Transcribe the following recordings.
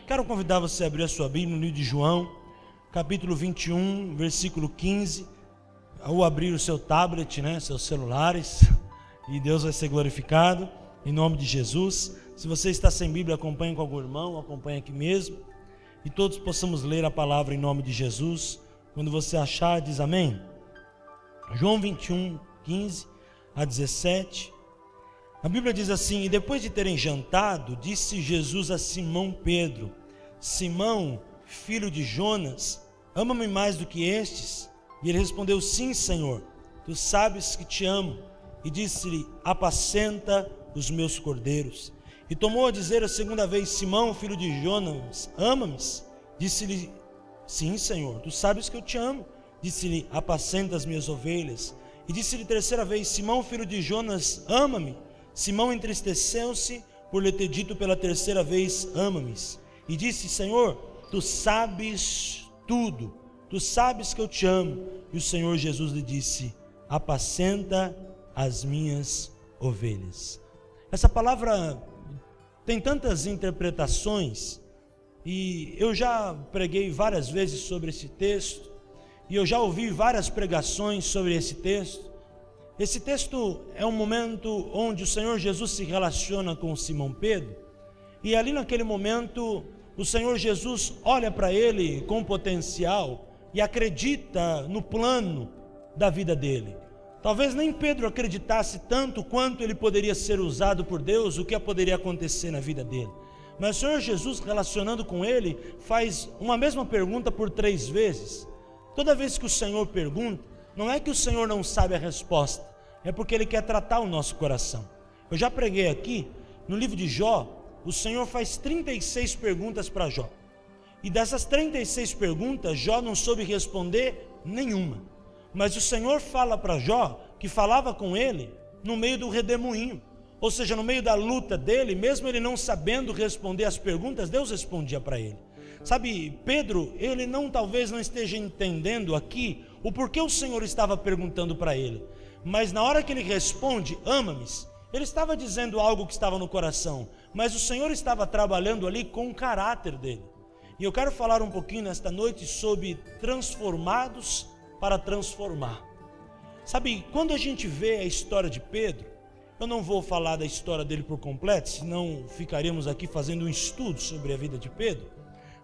Quero convidar você a abrir a sua Bíblia no livro de João, capítulo 21, versículo 15, ou abrir o seu tablet, seus celulares, e Deus vai ser glorificado, em nome de Jesus. Se você está sem Bíblia, acompanhe com algum irmão, acompanhe aqui mesmo, e todos possamos ler a palavra em nome de Jesus. Quando você achar, diz amém. João 21, 15 a 17, a Bíblia diz assim: e depois de terem jantado, disse Jesus a Simão Pedro: Simão, filho de Jonas, ama-me mais do que estes? E ele respondeu: sim, Senhor, tu sabes que te amo. E disse-lhe: apacenta os meus cordeiros. E tomou a dizer a segunda vez: Simão, filho de Jonas, ama-me? Disse-lhe: sim, Senhor, tu sabes que eu te amo. Disse-lhe: apacenta as minhas ovelhas. E disse-lhe terceira vez: Simão, filho de Jonas, ama-me? Simão entristeceu-se por lhe ter dito pela terceira vez: ama-me. E disse: Senhor, tu sabes tudo, tu sabes que eu te amo. E o Senhor Jesus lhe disse: apacenta as minhas ovelhas. Essa palavra tem tantas interpretações, e eu já preguei várias vezes sobre esse texto, e eu já ouvi várias pregações sobre esse texto. Esse texto é um momento onde o Senhor Jesus se relaciona com Simão Pedro, e ali naquele momento o Senhor Jesus olha para ele com potencial e acredita no plano da vida dele. Talvez nem Pedro acreditasse tanto quanto ele poderia ser usado por Deus, o que poderia acontecer na vida dele. Mas o Senhor Jesus, relacionando com ele, faz uma mesma pergunta por 3 vezes. Toda vez que o Senhor pergunta, não é que o Senhor não sabe a resposta, é porque Ele quer tratar o nosso coração. Eu já preguei aqui, no livro de Jó, o Senhor faz 36 perguntas para Jó. E dessas 36 perguntas, Jó não soube responder nenhuma. Mas o Senhor fala para Jó que falava com ele no meio do redemoinho. Ou seja, no meio da luta dele, mesmo ele não sabendo responder as perguntas, Deus respondia para ele. Sabe, Pedro, ele talvez não esteja entendendo aqui o porquê o Senhor estava perguntando para ele. Mas na hora que ele responde, ama-me, ele estava dizendo algo que estava no coração, mas o Senhor estava trabalhando ali com o caráter dele. E eu quero falar um pouquinho nesta noite sobre transformados para transformar. Sabe, quando a gente vê a história de Pedro, eu não vou falar da história dele por completo, senão ficaríamos aqui fazendo um estudo sobre a vida de Pedro.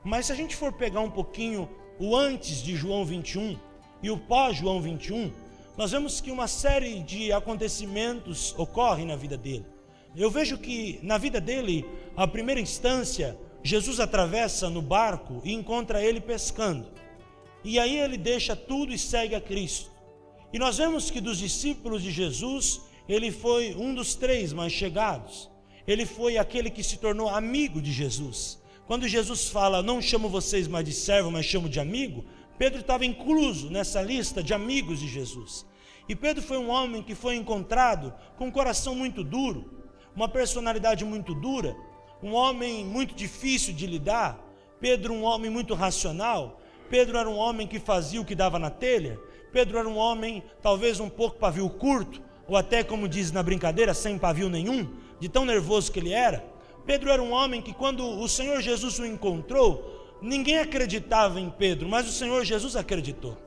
Mas se a gente for pegar um pouquinho o antes de João 21 e o pós João 21, nós vemos que uma série de acontecimentos ocorrem na vida dele. Eu vejo que na vida dele, a primeira instância, Jesus atravessa no barco e encontra ele pescando. E aí ele deixa tudo e segue a Cristo. E nós vemos que dos discípulos de Jesus, ele foi um dos 3 mais chegados. Ele foi aquele que se tornou amigo de Jesus. Quando Jesus fala: não chamo vocês mais de servo, mas chamo de amigo, Pedro estava incluso nessa lista de amigos de Jesus. E Pedro foi um homem que foi encontrado com um coração muito duro, uma personalidade muito dura, um homem muito difícil de lidar. Pedro, um homem muito racional. Pedro era um homem que fazia o que dava na telha. Pedro era um homem talvez um pouco pavio curto, ou até, como diz na brincadeira, sem pavio nenhum, de tão nervoso que ele era. Pedro era um homem que, quando o Senhor Jesus o encontrou, ninguém acreditava em Pedro, mas o Senhor Jesus acreditou.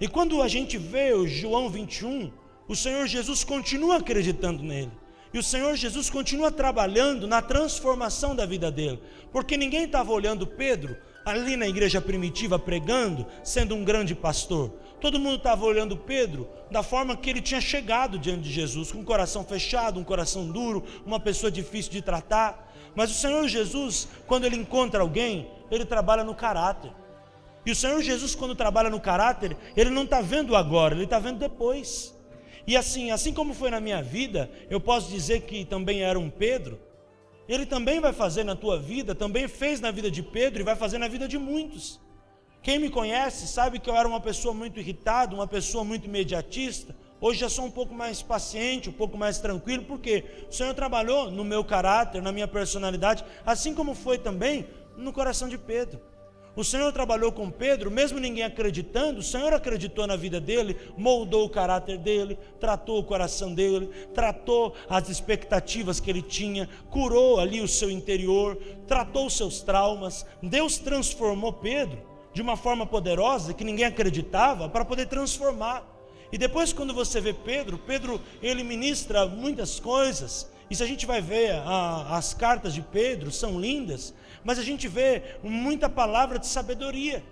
E quando a gente vê o João 21, o Senhor Jesus continua acreditando nele. E o Senhor Jesus continua trabalhando na transformação da vida dele. Porque ninguém estava olhando Pedro ali na igreja primitiva pregando, sendo um grande pastor. Todo mundo estava olhando Pedro da forma que ele tinha chegado diante de Jesus, com um coração fechado, um coração duro, uma pessoa difícil de tratar. Mas o Senhor Jesus, quando ele encontra alguém, ele trabalha no caráter. E o Senhor Jesus, quando trabalha no caráter, ele não está vendo agora, ele está vendo depois. E assim como foi na minha vida, eu posso dizer que também era um Pedro. Ele também vai fazer na tua vida, também fez na vida de Pedro e vai fazer na vida de muitos. Quem me conhece sabe que eu era uma pessoa muito irritada, uma pessoa muito imediatista. Hoje já sou um pouco mais paciente, um pouco mais tranquilo, porque o Senhor trabalhou no meu caráter, na minha personalidade, assim como foi também no coração de Pedro. O Senhor trabalhou com Pedro, mesmo ninguém acreditando, o Senhor acreditou na vida dele, moldou o caráter dele, tratou o coração dele, tratou as expectativas que ele tinha, curou ali o seu interior, tratou os seus traumas. Deus transformou Pedro de uma forma poderosa que ninguém acreditava para poder transformar. E depois, quando você vê Pedro, ele ministra muitas coisas. E se a gente vai ver as cartas de Pedro, são lindas, mas a gente vê muita palavra de sabedoria.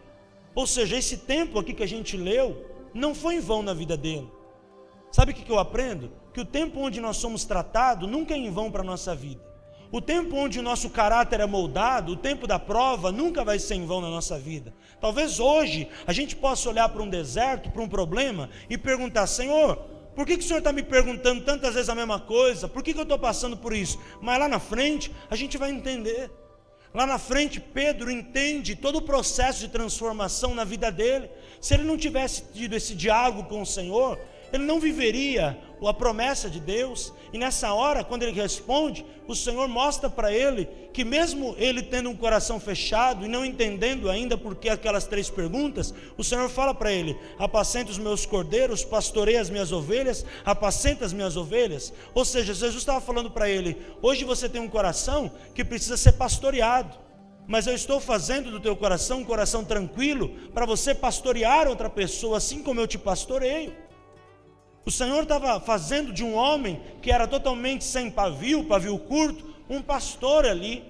Ou seja, esse tempo aqui que a gente leu, não foi em vão na vida dele. Sabe o que eu aprendo? Que o tempo onde nós somos tratados nunca é em vão para a nossa vida. O tempo onde o nosso caráter é moldado, o tempo da prova, nunca vai ser em vão na nossa vida. Talvez hoje a gente possa olhar para um deserto, para um problema e perguntar: Senhor, por que o Senhor está me perguntando tantas vezes a mesma coisa? Por que eu estou passando por isso? Mas lá na frente a gente vai entender. Lá na frente Pedro entende todo o processo de transformação na vida dele. Se ele não tivesse tido esse diálogo com o Senhor, ele não viveria a promessa de Deus. E nessa hora, quando ele responde, o Senhor mostra para ele que mesmo ele tendo um coração fechado e não entendendo ainda por que aquelas 3 perguntas, o Senhor fala para ele: apacenta os meus cordeiros, pastorei as minhas ovelhas, apacenta as minhas ovelhas. Ou seja, Jesus estava falando para ele: hoje você tem um coração que precisa ser pastoreado, mas eu estou fazendo do teu coração um coração tranquilo para você pastorear outra pessoa, assim como eu te pastoreio. O Senhor estava fazendo de um homem que era totalmente sem pavio curto, um pastor ali.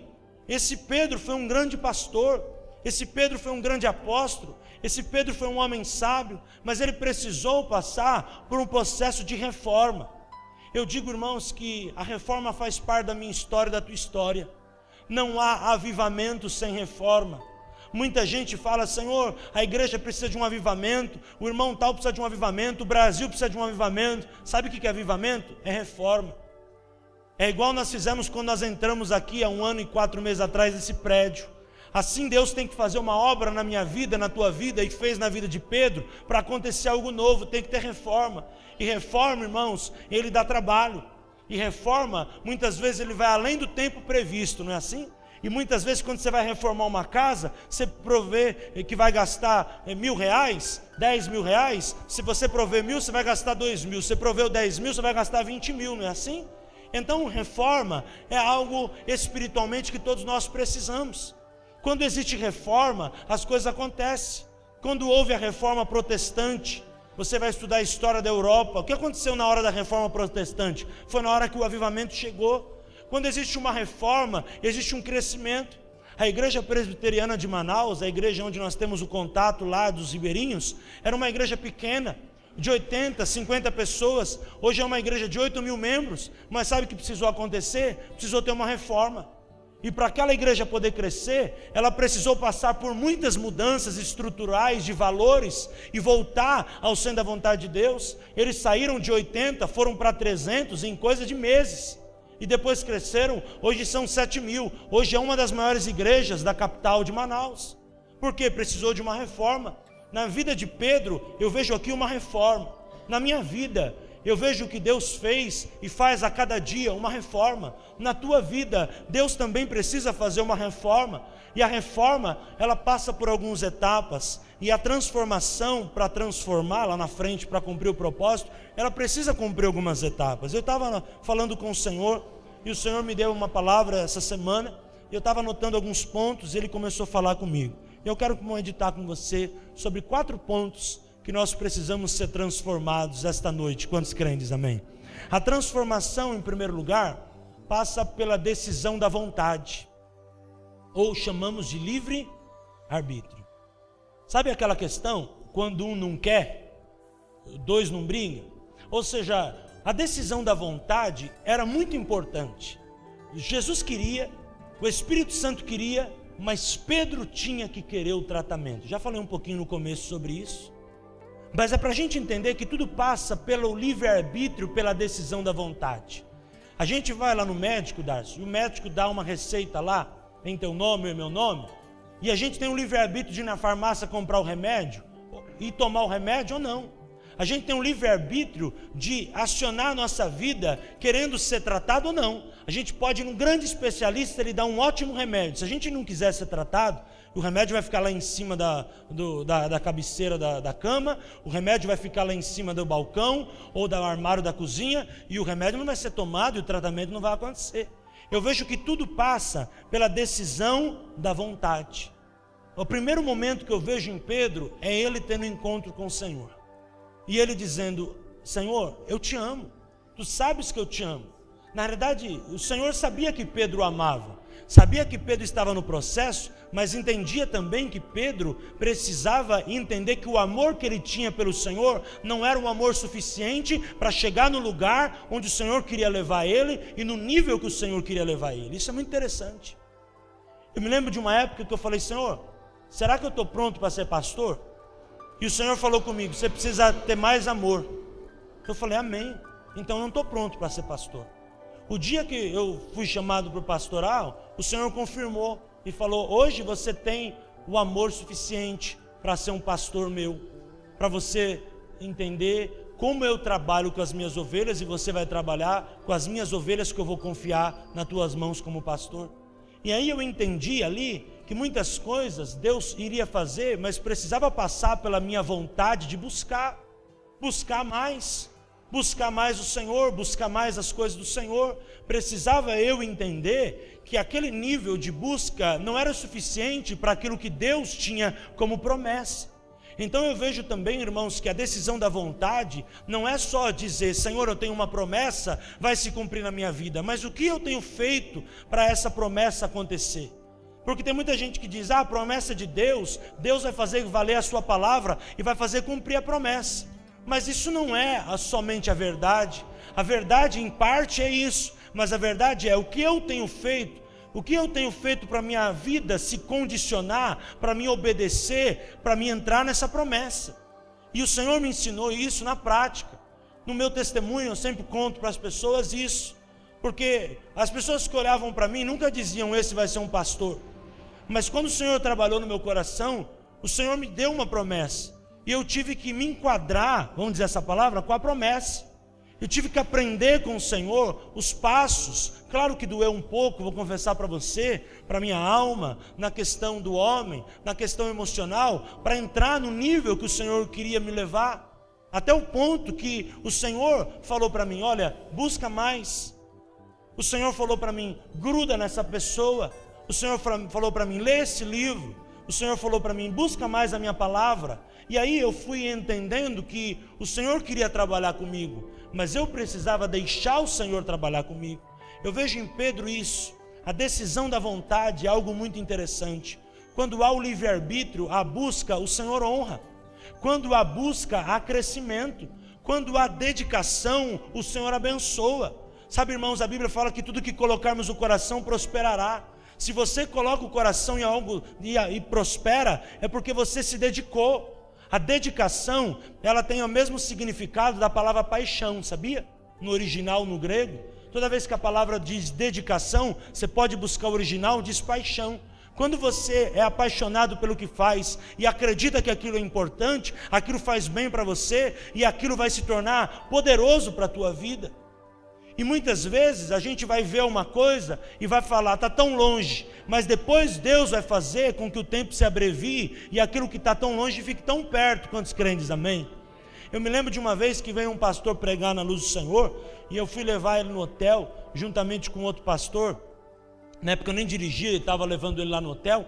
Esse Pedro foi um grande pastor, esse Pedro foi um grande apóstolo, esse Pedro foi um homem sábio, mas ele precisou passar por um processo de reforma. Eu digo, irmãos, que a reforma faz parte da minha história e da tua história. Não há avivamento sem reforma. Muita gente fala: Senhor, a igreja precisa de um avivamento, o irmão tal precisa de um avivamento, o Brasil precisa de um avivamento. Sabe o que é avivamento? É reforma. É igual nós fizemos quando nós entramos aqui há 1 ano e 4 meses atrás nesse prédio. Assim Deus tem que fazer uma obra na minha vida, na tua vida, e fez na vida de Pedro, para acontecer algo novo, tem que ter reforma. E reforma, irmãos, ele dá trabalho. E reforma, muitas vezes ele vai além do tempo previsto, não é assim? E muitas vezes quando você vai reformar uma casa, você provê que vai gastar R$1.000, R$10.000. Se você prover 1.000, você vai gastar 2.000. Se você proveu 10.000, você vai gastar 20.000, não é assim? Então reforma é algo espiritualmente que todos nós precisamos. Quando existe reforma, as coisas acontecem. Quando houve a reforma protestante, você vai estudar a história da Europa. O que aconteceu na hora da reforma protestante? Foi na hora que o avivamento chegou. Quando existe uma reforma, existe um crescimento. A igreja presbiteriana de Manaus, a igreja onde nós temos o contato lá dos ribeirinhos, era uma igreja pequena, de 80, 50 pessoas. Hoje é uma igreja de 8.000 membros. Mas sabe o que precisou acontecer? Precisou ter uma reforma. E para aquela igreja poder crescer, ela precisou passar por muitas mudanças estruturais de valores e voltar ao centro da vontade de Deus. Eles saíram de 80, foram para 300 em coisa de meses. E depois cresceram, hoje são 7.000. Hoje é uma das maiores igrejas da capital de Manaus. Por quê? Precisou de uma reforma. Na vida de Pedro, eu vejo aqui uma reforma. Na minha vida, eu vejo que Deus fez e faz a cada dia uma reforma. Na tua vida, Deus também precisa fazer uma reforma. E a reforma, ela passa por algumas etapas. E a transformação, para transformar lá na frente, para cumprir o propósito, ela precisa cumprir algumas etapas. Eu estava falando com o Senhor, e o Senhor me deu uma palavra essa semana, e eu estava anotando alguns pontos, e Ele começou a falar comigo. E eu quero meditar com você sobre 4 pontos que nós precisamos ser transformados esta noite. Quantos creem, diz amém? A transformação, em primeiro lugar, passa pela decisão da vontade, ou chamamos de livre arbítrio. Sabe aquela questão, quando um não quer, 2 não brigam? Ou seja, a decisão da vontade era muito importante. Jesus queria, o Espírito Santo queria, mas Pedro tinha que querer o tratamento. Já falei um pouquinho no começo sobre isso. Mas é para a gente entender que tudo passa pelo livre-arbítrio, pela decisão da vontade. A gente vai lá no médico, Darcy, e o médico dá uma receita lá, em teu nome ou meu nome, e a gente tem um livre-arbítrio de ir na farmácia comprar o remédio, e tomar o remédio ou não. A gente tem um livre-arbítrio de acionar a nossa vida querendo ser tratado ou não. A gente pode ir num grande especialista, ele dá um ótimo remédio. Se a gente não quiser ser tratado, o remédio vai ficar lá em cima da cabeceira da cama, o remédio vai ficar lá em cima do balcão ou do armário da cozinha, e o remédio não vai ser tomado e o tratamento não vai acontecer. Eu vejo que tudo passa pela decisão da vontade. O primeiro momento que eu vejo em Pedro é ele tendo um encontro com o Senhor. E ele dizendo: Senhor, eu te amo, tu sabes que eu te amo. Na verdade, o Senhor sabia que Pedro o amava, sabia que Pedro estava no processo, mas entendia também que Pedro precisava entender que o amor que ele tinha pelo Senhor não era um amor suficiente para chegar no lugar onde o Senhor queria levar ele e no nível que o Senhor queria levar ele. Isso é muito interessante. Eu me lembro de uma época que eu falei: Senhor, será que eu estou pronto para ser pastor? E o Senhor falou comigo: você precisa ter mais amor. Eu falei: amém, então eu não estou pronto para ser pastor. O dia que eu fui chamado para o pastoral, o Senhor confirmou e falou: hoje você tem o amor suficiente para ser um pastor meu, para você entender como eu trabalho com as minhas ovelhas, e você vai trabalhar com as minhas ovelhas que eu vou confiar nas tuas mãos como pastor. E aí eu entendi ali que muitas coisas Deus iria fazer, mas precisava passar pela minha vontade de buscar mais o Senhor, buscar mais as coisas do Senhor. Precisava eu entender que aquele nível de busca não era suficiente para aquilo que Deus tinha como promessa. Então eu vejo também, irmãos, que a decisão da vontade não é só dizer: Senhor, eu tenho uma promessa, vai se cumprir na minha vida, mas o que eu tenho feito para essa promessa acontecer? Porque tem muita gente que diz: a promessa de Deus, Deus vai fazer valer a sua palavra e vai fazer cumprir a promessa. Mas isso não é somente a verdade. A verdade em parte é isso, mas a verdade é o que eu tenho feito. O que eu tenho feito para a minha vida se condicionar, para me obedecer, para me entrar nessa promessa. E o Senhor me ensinou isso na prática. No meu testemunho eu sempre conto para as pessoas isso, porque as pessoas que olhavam para mim nunca diziam: esse vai ser um pastor. Mas quando o Senhor trabalhou no meu coração, o Senhor me deu uma promessa, e eu tive que me enquadrar, vamos dizer essa palavra, com a promessa. Eu tive que aprender com o Senhor os passos. Claro que doeu um pouco, vou confessar para você, para minha alma, na questão do homem, na questão emocional, para entrar no nível que o Senhor queria me levar, até o ponto que o Senhor falou para mim: olha, busca mais. O Senhor falou para mim: gruda nessa pessoa. O Senhor falou para mim: lê esse livro. O Senhor falou para mim: busca mais a minha palavra. E aí eu fui entendendo que o Senhor queria trabalhar comigo, mas eu precisava deixar o Senhor trabalhar comigo. Eu vejo em Pedro isso. A decisão da vontade é algo muito interessante. Quando há o livre-arbítrio, a busca, o Senhor honra. Quando há busca, há crescimento. Quando há dedicação, o Senhor abençoa. Sabe, irmãos, a Bíblia fala que tudo que colocarmos no coração prosperará. Se você coloca o coração em algo e prospera, é porque você se dedicou. A dedicação, ela tem o mesmo significado da palavra paixão, sabia? No original, no grego, toda vez que a palavra diz dedicação, você pode buscar o original, diz paixão. Quando você é apaixonado pelo que faz e acredita que aquilo é importante, aquilo faz bem para você e aquilo vai se tornar poderoso para a tua vida. E muitas vezes a gente vai ver uma coisa e vai falar: está tão longe, mas depois Deus vai fazer com que o tempo se abrevie e aquilo que está tão longe fique tão perto. Quantos crentes, amém? Eu me lembro de uma vez que veio um pastor pregar na Luz do Senhor, e eu fui levar ele no hotel, juntamente com outro pastor. Na época eu nem dirigia, ele estava levando ele lá no hotel.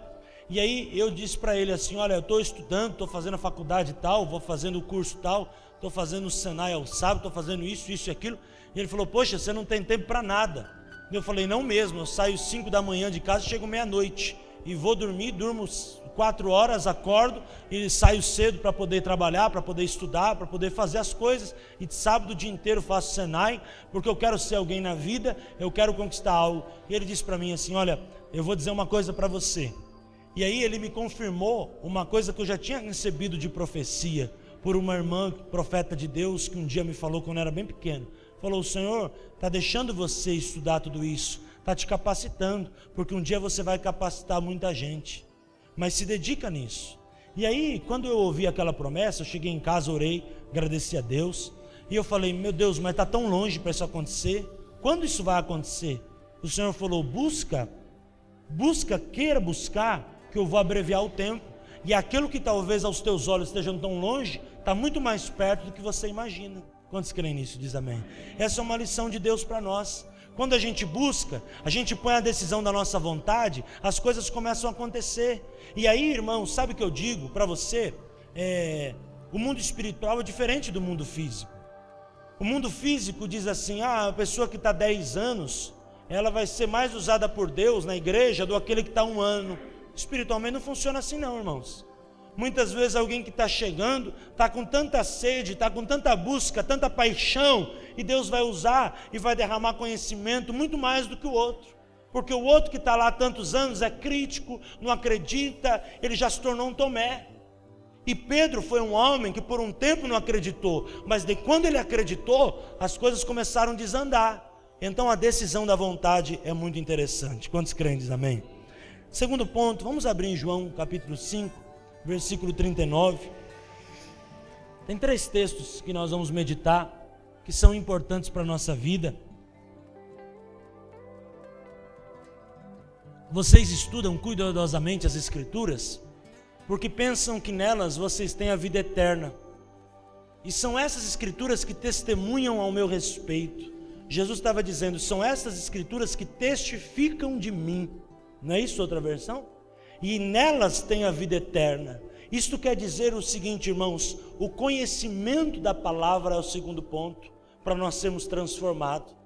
E aí eu disse para ele assim: olha, eu estou estudando, estou fazendo a faculdade tal, vou fazendo o curso tal, estou fazendo o Senai ao sábado, estou fazendo isso e aquilo. E ele falou: poxa, você não tem tempo para nada. Eu falei: não mesmo, eu saio 5 da manhã de casa, chego meia-noite e vou dormir, durmo 4 horas, acordo e saio cedo para poder trabalhar, para poder estudar, para poder fazer as coisas. E de sábado o dia inteiro faço Senai, porque eu quero ser alguém na vida, eu quero conquistar algo. E ele disse para mim assim: olha, eu vou dizer uma coisa para você. E aí ele me confirmou uma coisa que eu já tinha recebido de profecia por uma irmã profeta de Deus, que um dia me falou quando eu era bem pequeno. Falou: o Senhor está deixando você estudar tudo isso, está te capacitando, porque um dia você vai capacitar muita gente, mas se dedica nisso. E aí, quando eu ouvi aquela promessa, eu cheguei em casa, orei, agradeci a Deus, e eu falei, meu Deus, mas está tão longe para isso acontecer, quando isso vai acontecer? O Senhor falou, busca, queira buscar, que eu vou abreviar o tempo, e aquilo que talvez aos teus olhos estejam tão longe, está muito mais perto do que você imagina. Quantos creem nisso? Diz amém. Essa é uma lição de Deus para nós. Quando a gente busca, a gente põe a decisão da nossa vontade, as coisas começam a acontecer. E aí, irmão, sabe o que eu digo para você? O mundo espiritual é diferente do mundo físico. O mundo físico diz assim, a pessoa que está 10 anos, ela vai ser mais usada por Deus na igreja do que aquele que está 1 ano. Espiritualmente não funciona assim não, irmãos. Muitas vezes alguém que está chegando, está com tanta sede, está com tanta busca, tanta paixão, e Deus vai usar e vai derramar conhecimento muito mais do que o outro. Porque o outro que está lá há tantos anos é crítico, não acredita, ele já se tornou um Tomé. E Pedro foi um homem que por um tempo não acreditou, mas de quando ele acreditou, as coisas começaram a desandar. Então a decisão da vontade é muito interessante. Quantos creem, diz amém? Segundo ponto, vamos abrir em João capítulo 5, versículo 39. Tem 3 textos que nós vamos meditar, que são importantes para a nossa vida. Vocês estudam cuidadosamente as Escrituras, porque pensam que nelas vocês têm a vida eterna. E são essas Escrituras que testemunham ao meu respeito. Jesus estava dizendo, são essas Escrituras que testificam de mim. Não é isso outra versão? E nelas tem a vida eterna. Isto quer dizer o seguinte, irmãos, o conhecimento da palavra é o segundo ponto, para nós sermos transformados.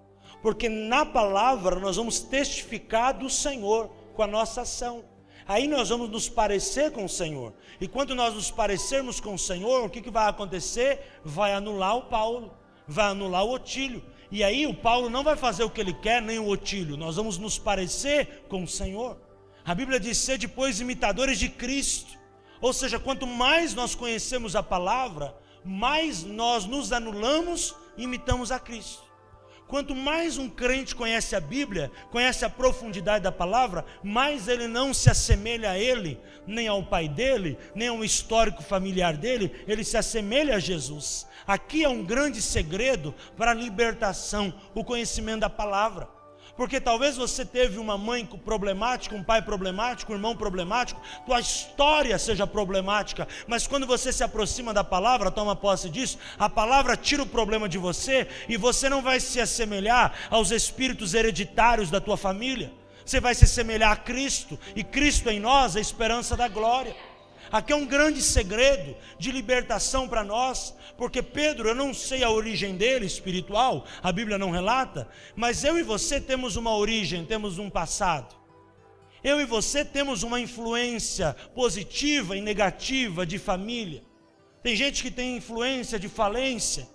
Porque na palavra nós vamos testificar do Senhor com a nossa ação. Aí nós vamos nos parecer com o Senhor. E quando nós nos parecermos com o Senhor, o que vai acontecer? Vai anular o Paulo, vai anular o Otílio. E aí o Paulo não vai fazer o que ele quer, nem o Otílio. Nós vamos nos parecer com o Senhor. A Bíblia diz, sede, pois, imitadores de Cristo. Ou seja, quanto mais nós conhecemos a palavra, mais nós nos anulamos e imitamos a Cristo. Quanto mais um crente conhece a Bíblia, conhece a profundidade da palavra, mais ele não se assemelha a ele, nem ao pai dele, nem ao histórico familiar dele, ele se assemelha a Jesus. Aqui é um grande segredo para a libertação, o conhecimento da palavra. Porque talvez você teve uma mãe problemática, um pai problemático, um irmão problemático, tua história seja problemática, mas quando você se aproxima da palavra, toma posse disso, a palavra tira o problema de você e você não vai se assemelhar aos espíritos hereditários da tua família. Você vai se assemelhar a Cristo, e Cristo em nós é a esperança da glória. Aqui é um grande segredo de libertação para nós, porque Pedro, eu não sei a origem dele espiritual, a Bíblia não relata, mas eu e você temos uma origem, temos um passado. Eu e você temos uma influência positiva e negativa de família. Tem gente que tem influência de falência,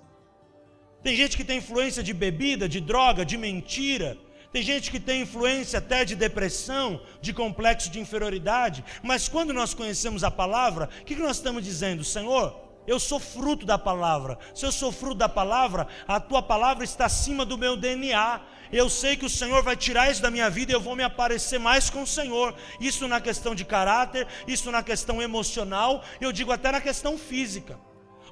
tem gente que tem influência de bebida, de droga, de mentira. Tem gente que tem influência até de depressão, de complexo de inferioridade. Mas quando nós conhecemos a palavra, o que nós estamos dizendo? Senhor, eu sou fruto da palavra. Se eu sou fruto da palavra, a tua palavra está acima do meu DNA. Eu sei que o Senhor vai tirar isso da minha vida e eu vou me aparecer mais com o Senhor. Isso na questão de caráter, isso na questão emocional, eu digo até na questão física.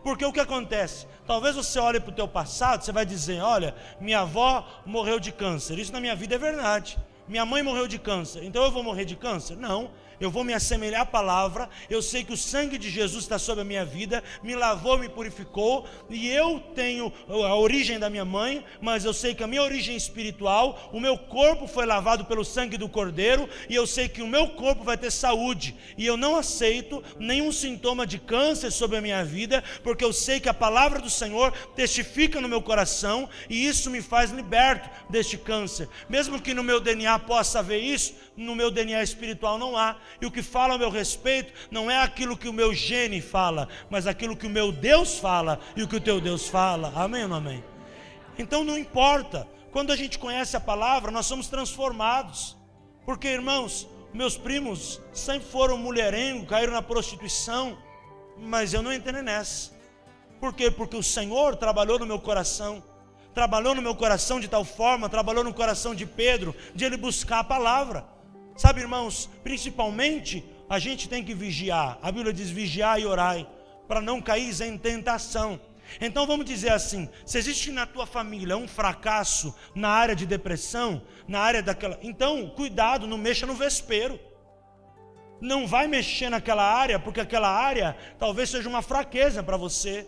Porque o que acontece? Talvez você olhe para o teu passado, você vai dizer, olha, minha avó morreu de câncer. Isso na minha vida é verdade. Minha mãe morreu de câncer, então eu vou morrer de câncer? Não. Eu vou me assemelhar à palavra, eu sei que o sangue de Jesus está sobre a minha vida, me lavou, me purificou, e eu tenho a origem da minha mãe, mas eu sei que a minha origem espiritual, o meu corpo foi lavado pelo sangue do Cordeiro, e eu sei que o meu corpo vai ter saúde, e eu não aceito nenhum sintoma de câncer sobre a minha vida, porque eu sei que a palavra do Senhor testifica no meu coração, e isso me faz liberto deste câncer. Mesmo que no meu DNA possa haver isso, no meu DNA espiritual não há. E o que fala ao meu respeito não é aquilo que o meu gene fala, mas aquilo que o meu Deus fala e o que o teu Deus fala. Amém ou não amém? Então não importa, quando a gente conhece a palavra, nós somos transformados. Porque, irmãos, meus primos sempre foram mulherengo, caíram na prostituição, mas eu não entrei nessa. Por quê? Porque o Senhor trabalhou no meu coração. Trabalhou no meu coração de tal forma, trabalhou no coração de Pedro, de ele buscar a palavra. Sabe, irmãos, principalmente a gente tem que vigiar. A Bíblia diz vigiar e orai, para não cair em tentação. Então vamos dizer assim, se existe na tua família um fracasso na área de depressão, na área daquela, então cuidado, não mexa no vespeiro. Não vai mexer naquela área, porque aquela área talvez seja uma fraqueza para você.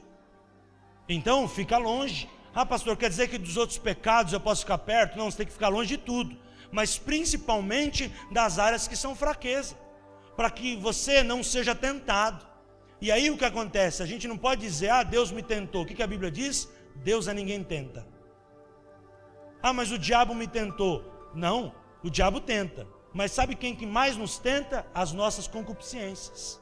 Então fica longe. Ah, pastor, quer dizer que dos outros pecados eu posso ficar perto? Não, você tem que ficar longe de tudo, mas principalmente das áreas que são fraqueza, para que você não seja tentado. E aí o que acontece? A gente não pode dizer, ah, Deus me tentou. O que a Bíblia diz? Deus a ninguém tenta. Ah, mas o diabo me tentou. Não, o diabo tenta. Mas sabe quem que mais nos tenta? As nossas concupiscências.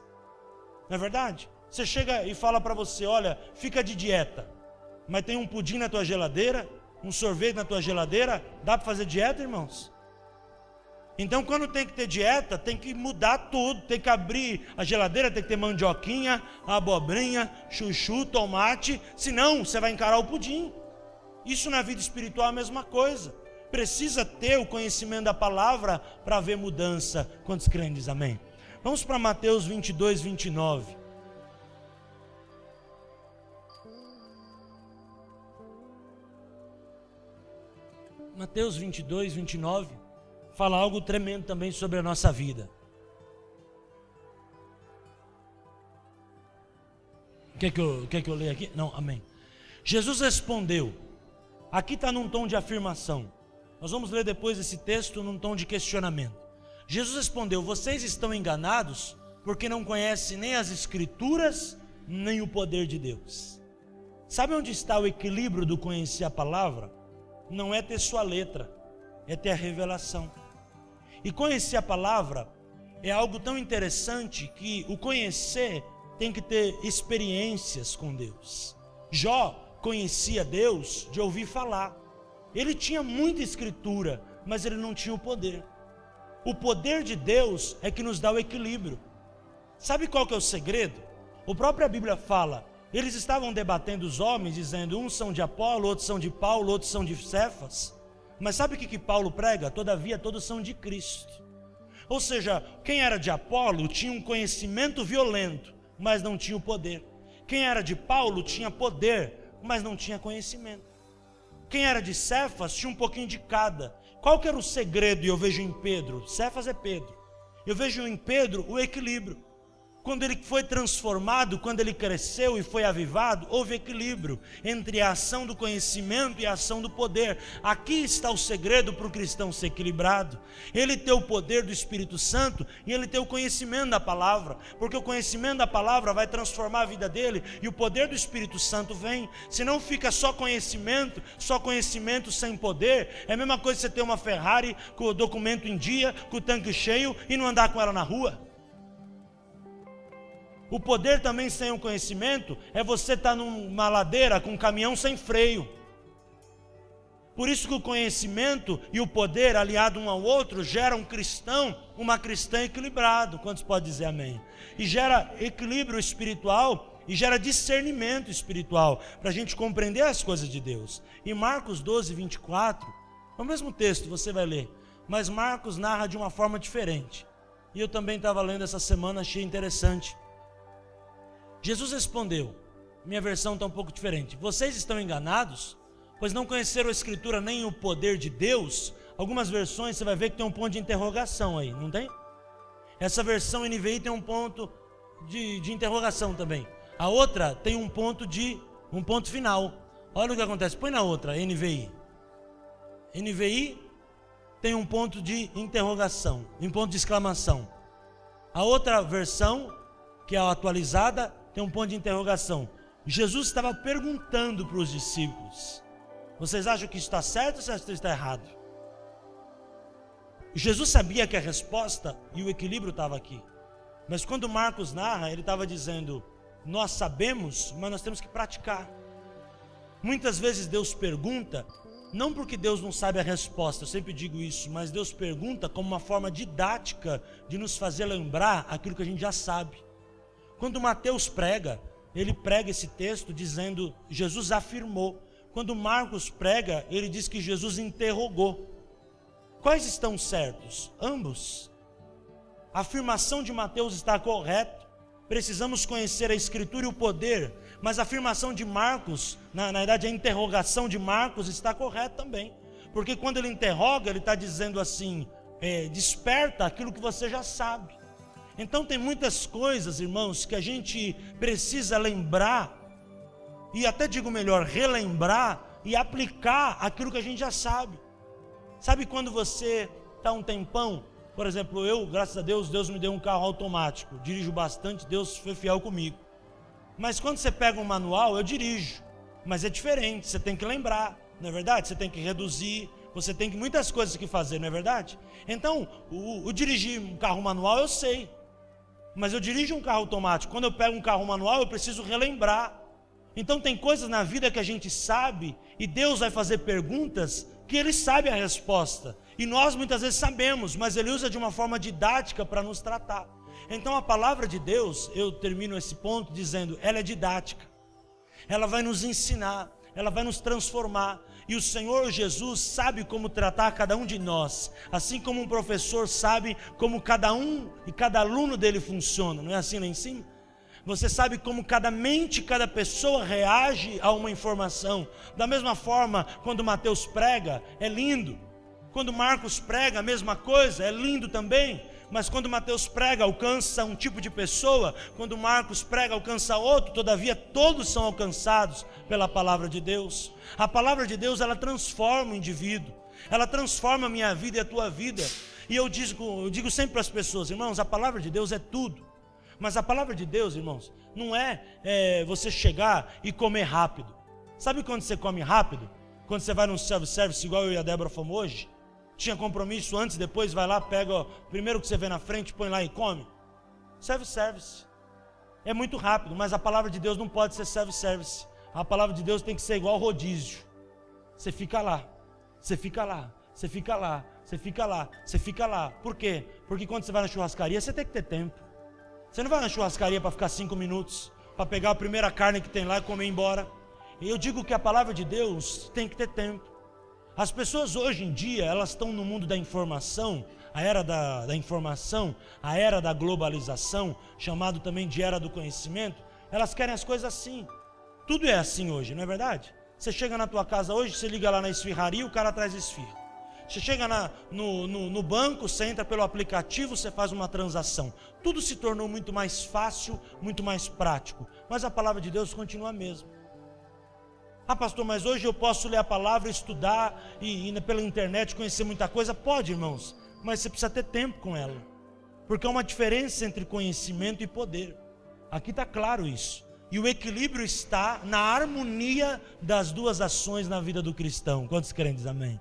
Não é verdade? Você chega e fala para você, olha, fica de dieta. Mas tem um pudim na tua geladeira, um sorvete na tua geladeira. Dá para fazer dieta, irmãos? Então quando tem que ter dieta, tem que mudar tudo, tem que abrir a geladeira, tem que ter mandioquinha, abobrinha, chuchu, tomate, senão você vai encarar o pudim. Isso na vida espiritual é a mesma coisa. Precisa ter o conhecimento da palavra para haver mudança. Quantos creem, diz amém? Vamos para Mateus 22, 29. Mateus 22, 29. Fala algo tremendo também sobre a nossa vida. Quer que eu leia aqui? Não, amém. Jesus respondeu. Aqui está num tom de afirmação. Nós vamos ler depois esse texto num tom de questionamento. Jesus respondeu, vocês estão enganados porque não conhecem nem as Escrituras, nem o poder de Deus. Sabe onde está o equilíbrio do conhecer a palavra? Não é ter sua letra, é ter a revelação. E conhecer a palavra é algo tão interessante que o conhecer tem que ter experiências com Deus. Jó conhecia Deus de ouvir falar. Ele tinha muita escritura, mas ele não tinha o poder. O poder de Deus é que nos dá o equilíbrio. Sabe qual que é o segredo? A própria Bíblia fala, eles estavam debatendo os homens, dizendo, uns são de Apolo, outros são de Paulo, outros são de Cefas. Mas sabe o que Paulo prega? Todavia todos são de Cristo. Ou seja, quem era de Apolo tinha um conhecimento violento, mas não tinha o poder. Quem era de Paulo tinha poder, mas não tinha conhecimento. Quem era de Cefas tinha um pouquinho de cada. Qual que era o segredo? E eu vejo em Pedro, Cefas é Pedro. Eu vejo em Pedro o equilíbrio. Quando ele foi transformado, quando ele cresceu e foi avivado, houve equilíbrio entre a ação do conhecimento e a ação do poder. Aqui está o segredo para o cristão ser equilibrado. Ele ter o poder do Espírito Santo e ele ter o conhecimento da palavra, porque o conhecimento da palavra vai transformar a vida dele e o poder do Espírito Santo vem. Se não fica só conhecimento sem poder, é a mesma coisa que você ter uma Ferrari com o documento em dia, com o tanque cheio e não andar com ela na rua. O poder também sem o conhecimento é você estar numa ladeira com um caminhão sem freio. Por isso que o conhecimento e o poder aliado um ao outro gera um cristão, uma cristã equilibrado. Quantos podem dizer amém? E gera equilíbrio espiritual e gera discernimento espiritual para a gente compreender as coisas de Deus. Em Marcos 12, 24, é o mesmo texto, você vai ler, mas Marcos narra de uma forma diferente. E eu também estava lendo essa semana, achei interessante. Jesus respondeu, minha versão está um pouco diferente, vocês estão enganados, pois não conheceram a Escritura nem o poder de Deus. Algumas versões você vai ver que tem um ponto de interrogação aí, não tem? Essa versão NVI tem um ponto de interrogação também. A outra tem um ponto final. Olha o que acontece, põe na outra, NVI. NVI tem um ponto de interrogação, um ponto de exclamação. A outra versão, que é a atualizada, tem um ponto de interrogação. Jesus estava perguntando para os discípulos, vocês acham que isso está certo ou vocês acham que está errado? Jesus sabia que a resposta e o equilíbrio estava aqui. Mas quando Marcos narra, ele estava dizendo, nós sabemos, mas nós temos que praticar. Muitas vezes Deus pergunta, não porque Deus não sabe a resposta, eu sempre digo isso, mas Deus pergunta como uma forma didática de nos fazer lembrar aquilo que a gente já sabe. Quando Mateus prega, ele prega esse texto dizendo, Jesus afirmou. Quando Marcos prega, ele diz que Jesus interrogou. Quais estão certos? Ambos. A afirmação de Mateus está correta. Precisamos conhecer a Escritura e o poder. Mas a afirmação de Marcos, na verdade a interrogação de Marcos está correta também. Porque quando ele interroga, ele está dizendo assim, desperta aquilo que você já sabe. Então tem muitas coisas, irmãos, que a gente precisa lembrar, e até digo melhor, relembrar e aplicar aquilo que a gente já sabe. Sabe quando você está um tempão, por exemplo, eu, graças a Deus, Deus me deu um carro automático, dirijo bastante, Deus foi fiel comigo. Mas quando você pega um manual, eu dirijo, mas é diferente, você tem que lembrar, não é verdade? Você tem que reduzir, você tem muitas coisas que fazer, não é verdade? Então, o dirigir um carro manual eu sei, mas eu dirijo um carro automático. Quando eu pego um carro manual, eu preciso relembrar. Então tem coisas na vida que a gente sabe, e Deus vai fazer perguntas que Ele sabe a resposta. E nós muitas vezes sabemos, mas Ele usa de uma forma didática para nos tratar. Então a palavra de Deus, eu termino esse ponto dizendo, ela é didática. Ela vai nos ensinar, ela vai nos transformar. E o Senhor Jesus sabe como tratar cada um de nós, assim como um professor sabe como cada um e cada aluno dele funciona, não é assim lá em cima? Você sabe como cada mente, cada pessoa reage a uma informação. Da mesma forma, quando Mateus prega, é lindo. Quando Marcos prega, a mesma coisa, é lindo também. Mas quando Mateus prega, alcança um tipo de pessoa. Quando Marcos prega, alcança outro. Todavia, todos são alcançados pela palavra de Deus. A palavra de Deus, ela transforma o indivíduo. Ela transforma a minha vida e a tua vida. E eu digo sempre para as pessoas, irmãos, a palavra de Deus é tudo. Mas a palavra de Deus, irmãos, não é você chegar e comer rápido. Sabe quando você come rápido? Quando você vai num self-service, igual eu e a Débora fomos hoje? Tinha compromisso antes, depois vai lá, pega o primeiro que você vê na frente, põe lá e come. Self-service. É muito rápido, mas a palavra de Deus não pode ser self-service. A palavra de Deus tem que ser igual rodízio. Você fica lá, você fica lá, você fica lá, você fica lá, você fica lá. Por quê? Porque quando você vai na churrascaria, você tem que ter tempo. Você não vai na churrascaria para ficar 5 minutos, para pegar a primeira carne que tem lá e comer e ir embora. E eu digo que a palavra de Deus tem que ter tempo. As pessoas hoje em dia, elas estão no mundo da informação, a era da informação, a era da globalização, chamado também de era do conhecimento. Elas querem as coisas assim. Tudo é assim hoje, não é verdade? Você chega na tua casa hoje, você liga lá na esfirraria, o cara traz esfirra. Você chega no banco, você entra pelo aplicativo, você faz uma transação. Tudo se tornou muito mais fácil, muito mais prático. Mas a palavra de Deus continua a mesma. Ah, pastor, mas hoje eu posso ler a palavra, estudar e pela internet conhecer muita coisa? Pode, irmãos, mas você precisa ter tempo com ela. Porque há uma diferença entre conhecimento e poder. Aqui está claro isso. E o equilíbrio está na harmonia das duas ações na vida do cristão. Quantos creem, diz amém?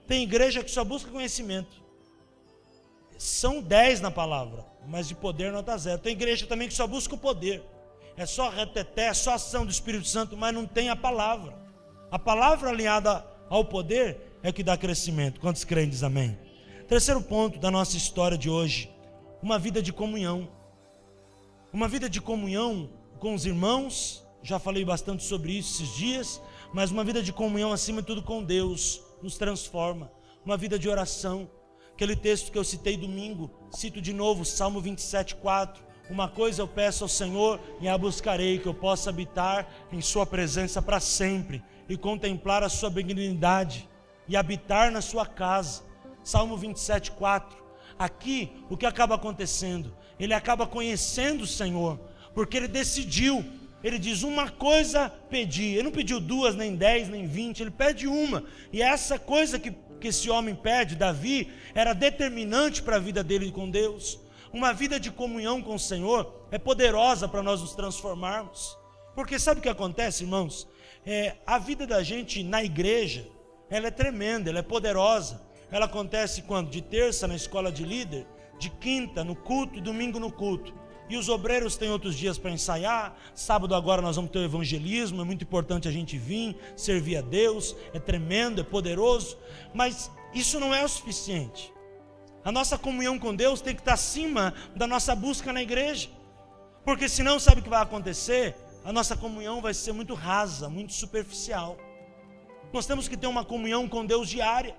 Tem igreja que só busca conhecimento. São 10 na palavra, mas de poder nota 0. Tem igreja também que só busca o poder. É só reteté, é só ação do Espírito Santo, mas não tem a palavra. A palavra alinhada ao poder é que dá crescimento. Quantos creem, diz amém? Terceiro ponto da nossa história de hoje. Uma vida de comunhão. Uma vida de comunhão com os irmãos. Já falei bastante sobre isso esses dias. Mas uma vida de comunhão acima de tudo com Deus nos transforma. Uma vida de oração. Aquele texto que eu citei domingo, cito de novo, Salmo 27:4. Uma coisa eu peço ao Senhor e a buscarei, que eu possa habitar em sua presença para sempre e contemplar a sua benignidade e habitar na sua casa. Salmo 27:4. Aqui o que acaba acontecendo? Ele acaba conhecendo o Senhor, porque ele decidiu. Ele diz, uma coisa pedi. Ele não pediu 2, nem 10, nem 20, ele pede uma. E essa coisa que esse homem pede, Davi, era determinante para a vida dele com Deus. Uma vida de comunhão com o Senhor é poderosa para nós nos transformarmos. Porque sabe o que acontece, irmãos? A vida da gente na igreja, ela é tremenda, ela é poderosa. Ela acontece quando? De terça na escola de líder, de quinta no culto e domingo no culto. E os obreiros têm outros dias para ensaiar. Sábado agora nós vamos ter o evangelismo. É muito importante a gente vir, servir a Deus. É tremendo, é poderoso. Mas isso não é o suficiente. A nossa comunhão com Deus tem que estar acima da nossa busca na igreja. Porque senão, sabe o que vai acontecer? A nossa comunhão vai ser muito rasa, muito superficial. Nós temos que ter uma comunhão com Deus diária.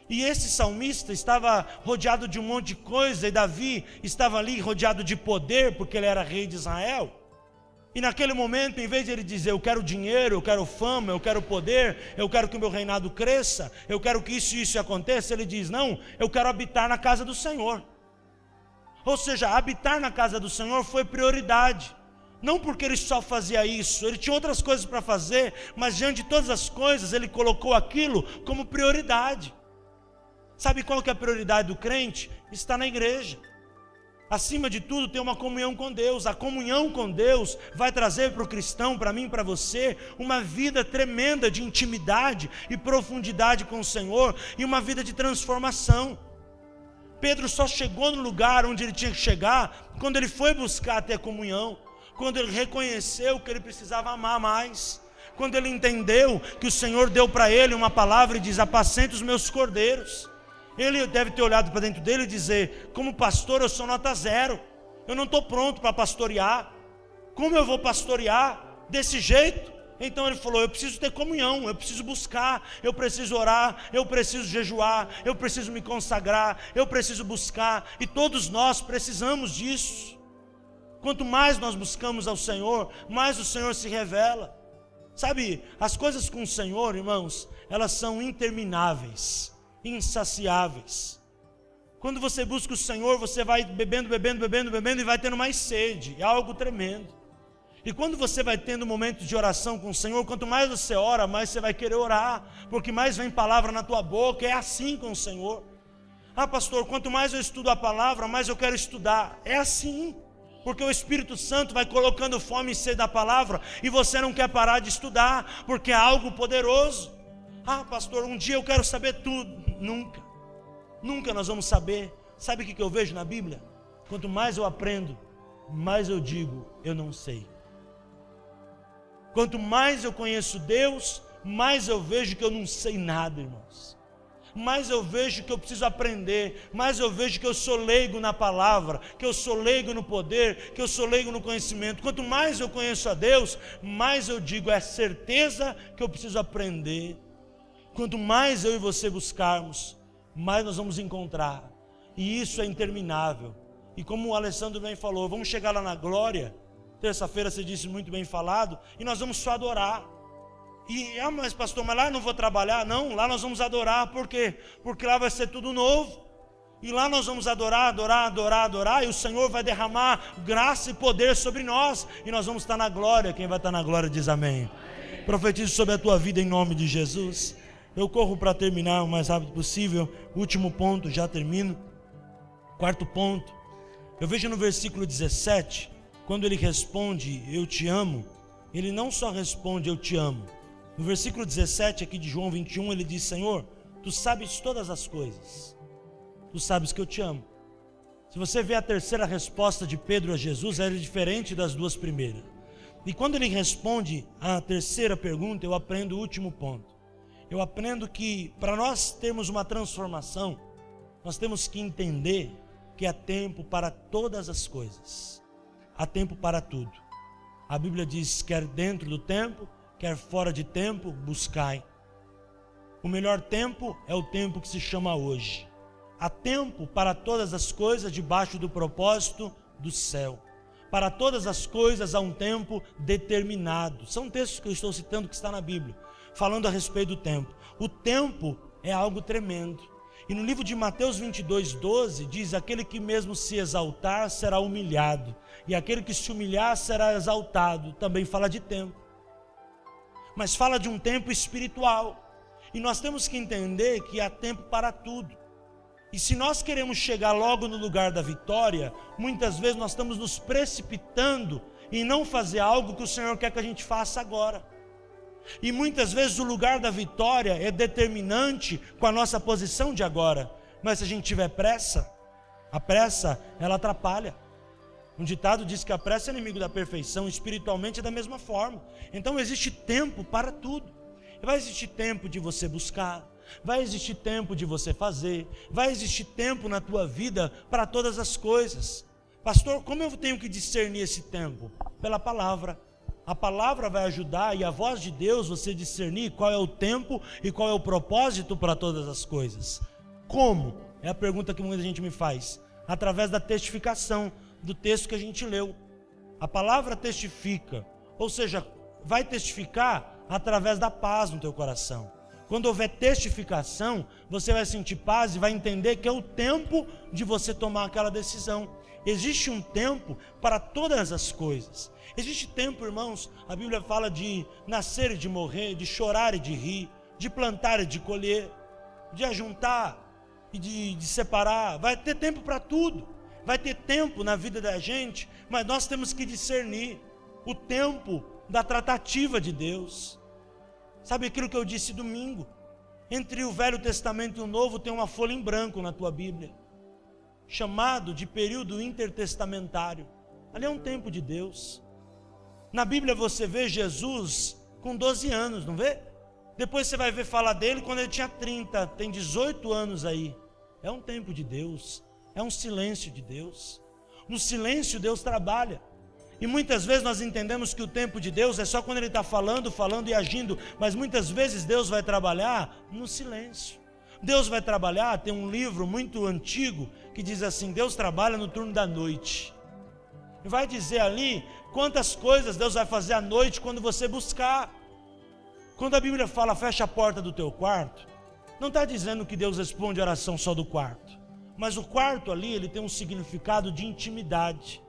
E esse salmista estava rodeado de um monte de coisa, e Davi estava ali rodeado de poder, porque ele era rei de Israel. E naquele momento, em vez de ele dizer, eu quero dinheiro, eu quero fama, eu quero poder, eu quero que o meu reinado cresça, eu quero que isso e isso aconteça, ele diz, não, eu quero habitar na casa do Senhor. Ou seja, habitar na casa do Senhor foi prioridade. Não porque ele só fazia isso, ele tinha outras coisas para fazer, mas diante de todas as coisas, ele colocou aquilo como prioridade. Sabe qual que é a prioridade do crente? Está na igreja. Acima de tudo, ter uma comunhão com Deus. A comunhão com Deus vai trazer para o cristão, para mim, para você, uma vida tremenda de intimidade e profundidade com o Senhor, e uma vida de transformação. Pedro só chegou no lugar onde ele tinha que chegar quando ele foi buscar ter comunhão, quando ele reconheceu que ele precisava amar mais, quando ele entendeu que o Senhor deu para ele uma palavra e diz, apacenta os meus cordeiros. Ele deve ter olhado para dentro dele e dizer, como pastor eu sou nota 0, eu não estou pronto para pastorear, como eu vou pastorear desse jeito? Então ele falou, eu preciso ter comunhão, eu preciso buscar, eu preciso orar, eu preciso jejuar, eu preciso me consagrar, eu preciso buscar, e todos nós precisamos disso. Quanto mais nós buscamos ao Senhor, mais o Senhor se revela. Sabe, as coisas com o Senhor, irmãos, elas são intermináveis, insaciáveis. Quando você busca o Senhor, você vai bebendo e vai tendo mais sede, é algo tremendo. E quando você vai tendo momentos de oração com o Senhor, quanto mais você ora, mais você vai querer orar, porque mais vem palavra na tua boca, é assim com o Senhor. Ah, pastor, quanto mais eu estudo a palavra, mais eu quero estudar. É assim, porque o Espírito Santo vai colocando fome e sede da palavra, e você não quer parar de estudar, porque é algo poderoso. Ah, pastor, um dia eu quero saber tudo. Nunca nós vamos saber. Sabe o que eu vejo na Bíblia? Quanto mais eu aprendo, mais eu digo, eu não sei. Quanto mais eu conheço Deus, mais eu vejo que eu não sei nada, irmãos. Mais eu vejo que eu preciso aprender, mais eu vejo que eu sou leigo na palavra, que eu sou leigo no poder, que eu sou leigo no conhecimento. Quanto mais eu conheço a Deus, mais eu digo, é certeza que eu preciso aprender. Quanto mais eu e você buscarmos, mais nós vamos encontrar. E isso é interminável. E como o Alessandro bem falou, vamos chegar lá na glória. Terça-feira você disse muito bem falado, e nós vamos só adorar. Mas pastor, mas lá eu não vou trabalhar? Não, lá nós vamos adorar. Por quê? Porque lá vai ser tudo novo. E lá nós vamos adorar, e o Senhor vai derramar graça e poder sobre nós, e nós vamos estar na glória. Quem vai estar na glória diz amém. Profetizo sobre a tua vida em nome de Jesus. Eu corro para terminar o mais rápido possível. Último ponto, já termino. Quarto ponto. Eu vejo no versículo 17, quando ele responde, eu te amo, ele não só responde, eu te amo. No versículo 17 aqui de João 21, ele diz, Senhor, tu sabes todas as coisas. Tu sabes que eu te amo. Se você vê a terceira resposta de Pedro a Jesus, ela é diferente das duas primeiras. E quando ele responde a terceira pergunta, eu aprendo o último ponto. Eu aprendo que para nós termos uma transformação, nós temos que entender que há tempo para todas as coisas. Há tempo para tudo. A Bíblia diz, quer dentro do tempo, quer fora de tempo, buscai. O melhor tempo é o tempo que se chama hoje. Há tempo para todas as coisas debaixo do propósito do céu. Para todas as coisas há um tempo determinado. São textos que eu estou citando que está na Bíblia, falando a respeito do tempo. O tempo é algo tremendo. E no livro de Mateus 22:12 diz, aquele que mesmo se exaltar será humilhado, e aquele que se humilhar será exaltado. Também fala de tempo, mas fala de um tempo espiritual. E nós temos que entender que há tempo para tudo. E se nós queremos chegar logo no lugar da vitória, muitas vezes nós estamos nos precipitando em não fazer algo que o Senhor quer que a gente faça agora. E muitas vezes o lugar da vitória é determinante com a nossa posição de agora. Mas se a gente tiver pressa, a pressa, ela atrapalha. Um ditado diz que a pressa é inimigo da perfeição, espiritualmente é da mesma forma. Então existe tempo para tudo. Vai existir tempo de você buscar, vai existir tempo de você fazer, vai existir tempo na tua vida para todas as coisas. Pastor, como eu tenho que discernir esse tempo? Pela palavra. A palavra vai ajudar, e a voz de Deus, você discernir qual é o tempo e qual é o propósito para todas as coisas. Como? É a pergunta que muita gente me faz. Através da testificação do texto que a gente leu. A palavra testifica, ou seja, vai testificar através da paz no teu coração. Quando houver testificação, você vai sentir paz e vai entender que é o tempo de você tomar aquela decisão. Existe um tempo para todas as coisas. Existe tempo, irmãos, a Bíblia fala de nascer e de morrer, de chorar e de rir, de plantar e de colher, de ajuntar e de separar. Vai ter tempo para tudo. Vai ter tempo na vida da gente, mas nós temos que discernir o tempo da tratativa de Deus. Sabe aquilo que eu disse domingo? Entre o Velho Testamento e o Novo tem uma folha em branco na tua Bíblia, chamado de período intertestamentário. Ali é um tempo de Deus. Na Bíblia você vê Jesus com 12 anos, não vê? Depois você vai ver falar dele quando ele tinha 30, tem 18 anos aí. É um tempo de Deus, é um silêncio de Deus. No silêncio Deus trabalha. E muitas vezes nós entendemos que o tempo de Deus é só quando Ele está falando e agindo, mas muitas vezes Deus vai trabalhar no silêncio. Deus vai trabalhar, tem um livro muito antigo que diz assim, Deus trabalha no turno da noite. E vai dizer ali quantas coisas Deus vai fazer à noite quando você buscar. Quando a Bíblia fala, fecha a porta do teu quarto, não está dizendo que Deus responde a oração só do quarto. Mas o quarto ali, ele tem um significado de intimidade.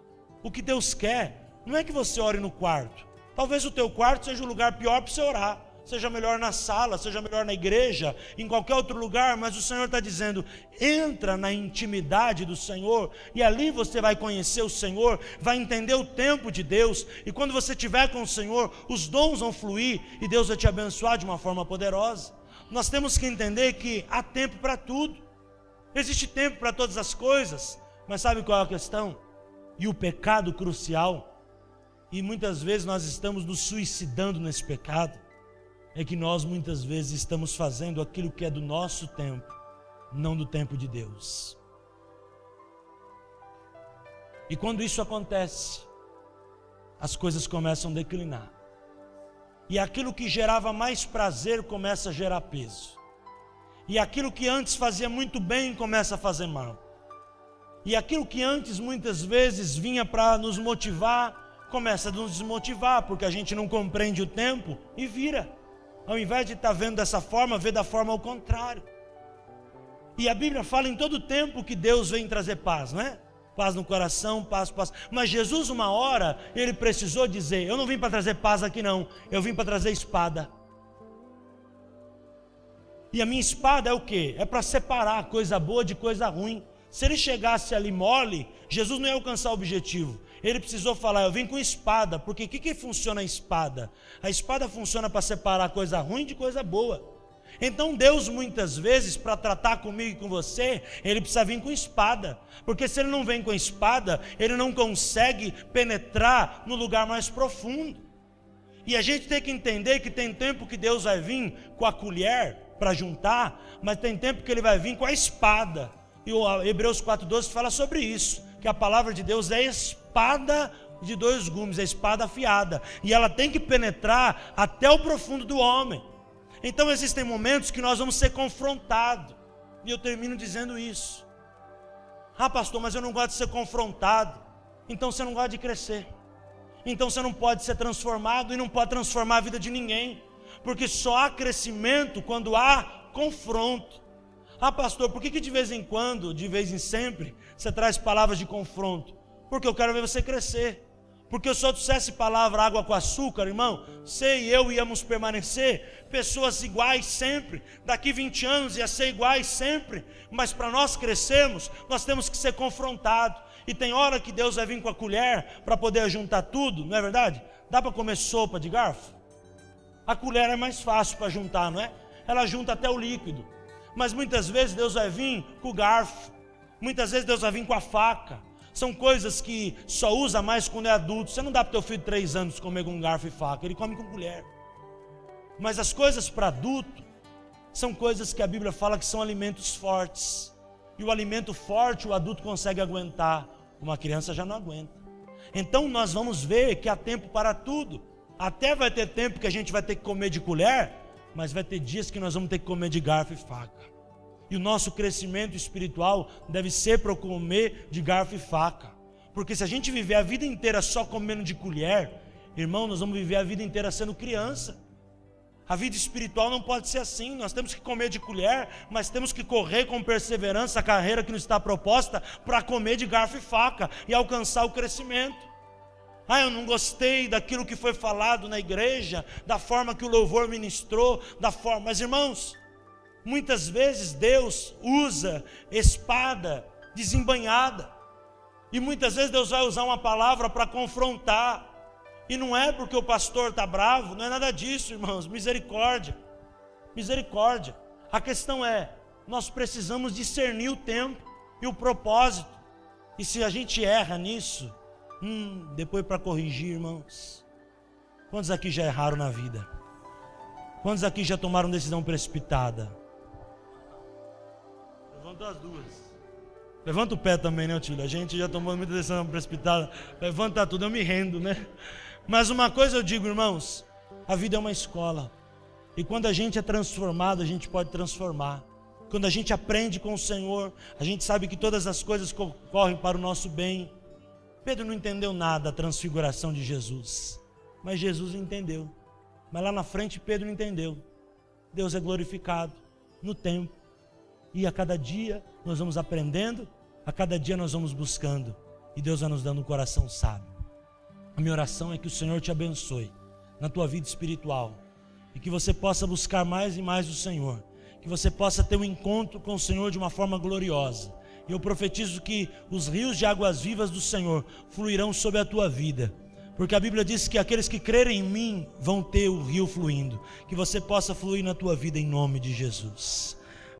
O que Deus quer não é que você ore no quarto. Talvez o teu quarto seja o lugar pior para você orar. Seja melhor na sala, seja melhor na igreja, em qualquer outro lugar. Mas o Senhor está dizendo, entra na intimidade do Senhor. E ali você vai conhecer o Senhor, vai entender o tempo de Deus. E quando você estiver com o Senhor, os dons vão fluir e Deus vai te abençoar de uma forma poderosa. Nós temos que entender que há tempo para tudo. Existe tempo para todas as coisas. Mas sabe qual é a questão? E o pecado crucial, e muitas vezes nós estamos nos suicidando nesse pecado, é que nós muitas vezes estamos fazendo aquilo que é do nosso tempo, não do tempo de Deus. E quando isso acontece, as coisas começam a declinar. E aquilo que gerava mais prazer começa a gerar peso. E aquilo que antes fazia muito bem começa a fazer mal. E aquilo que antes muitas vezes vinha para nos motivar, começa a nos desmotivar, porque a gente não compreende o tempo e vira. Ao invés de estar vendo dessa forma, vê da forma ao contrário. E a Bíblia fala em todo tempo que Deus vem trazer paz, não é? Paz no coração, paz. Mas Jesus uma hora, ele precisou dizer, eu não vim para trazer paz aqui não, eu vim para trazer espada. E a minha espada é o quê? É para separar coisa boa de coisa ruim. Se ele chegasse ali mole, Jesus não ia alcançar o objetivo. Ele precisou falar, eu vim com espada, porque o que funciona a espada? A espada funciona para separar coisa ruim de coisa boa. Então Deus muitas vezes, para tratar comigo e com você, Ele precisa vir com espada. Porque se Ele não vem com espada, Ele não consegue penetrar no lugar mais profundo. E a gente tem que entender que tem tempo que Deus vai vir com a colher para juntar, mas tem tempo que Ele vai vir com a espada. E o Hebreus 4,12 fala sobre isso, que a palavra de Deus é espada de dois gumes, é espada afiada, e ela tem que penetrar até o profundo do homem. Então existem momentos que nós vamos ser confrontados, e eu termino dizendo isso. Ah, pastor, mas eu não gosto de ser confrontado. Então você não gosta de crescer. Então você não pode ser transformado e não pode transformar a vida de ninguém, porque só há crescimento quando há confronto. Ah, pastor, por que de vez em quando, de vez em sempre, você traz palavras de confronto? Porque eu quero ver você crescer. Porque se eu dissesse palavra água com açúcar, irmão, você e eu íamos permanecer pessoas iguais sempre. Daqui 20 anos ia ser iguais sempre. Mas para nós crescermos, nós temos que ser confrontados. E tem hora que Deus vai vir com a colher para poder juntar tudo, não é verdade? Dá para comer sopa de garfo? A colher é mais fácil para juntar, não é? Ela junta até o líquido. Mas muitas vezes Deus vai vir com o garfo. Muitas vezes Deus vai vir com a faca. São coisas que só usa mais quando é adulto. Você não dá para o teu filho de 3 anos comer com garfo e faca. Ele come com colher. Mas as coisas para adulto são coisas que a Bíblia fala que são alimentos fortes. E o alimento forte o adulto consegue aguentar. Uma criança já não aguenta. Então nós vamos ver que há tempo para tudo. Até vai ter tempo que a gente vai ter que comer de colher, mas vai ter dias que nós vamos ter que comer de garfo e faca. E o nosso crescimento espiritual deve ser para comer de garfo e faca. Porque se a gente viver a vida inteira só comendo de colher, irmão, nós vamos viver a vida inteira sendo criança. A vida espiritual não pode ser assim. Nós temos que comer de colher, mas temos que correr com perseverança a carreira que nos está proposta para comer de garfo e faca e alcançar o crescimento. Ah, eu não gostei daquilo que foi falado na igreja, da forma que o louvor ministrou, mas irmãos, muitas vezes Deus usa espada desembainhada, e muitas vezes Deus vai usar uma palavra para confrontar, e não é porque o pastor está bravo, não é nada disso, irmãos, misericórdia, misericórdia. A questão é, nós precisamos discernir o tempo e o propósito, e se a gente erra nisso, depois para corrigir, irmãos. Quantos aqui já erraram na vida? Quantos aqui já tomaram decisão precipitada? Levanta as duas. Levanta o pé também, né, Tílio? A gente já tomou muita decisão precipitada. Levanta tudo, eu me rendo, né? Mas uma coisa eu digo, irmãos, a vida é uma escola. E quando a gente é transformado, a gente pode transformar. Quando a gente aprende com o Senhor, a gente sabe que todas as coisas correm para o nosso bem. Pedro não entendeu nada da transfiguração de Jesus, mas Jesus entendeu. Mas lá na frente Pedro não entendeu. Deus é glorificado no tempo. E a cada dia nós vamos aprendendo, a cada dia nós vamos buscando. E Deus vai nos dando um coração sábio. A minha oração é que o Senhor te abençoe na tua vida espiritual. E que você possa buscar mais e mais o Senhor. Que você possa ter um encontro com o Senhor de uma forma gloriosa. E eu profetizo que os rios de águas vivas do Senhor fluirão sobre a tua vida. Porque a Bíblia diz que aqueles que crerem em mim vão ter o rio fluindo. Que você possa fluir na tua vida em nome de Jesus.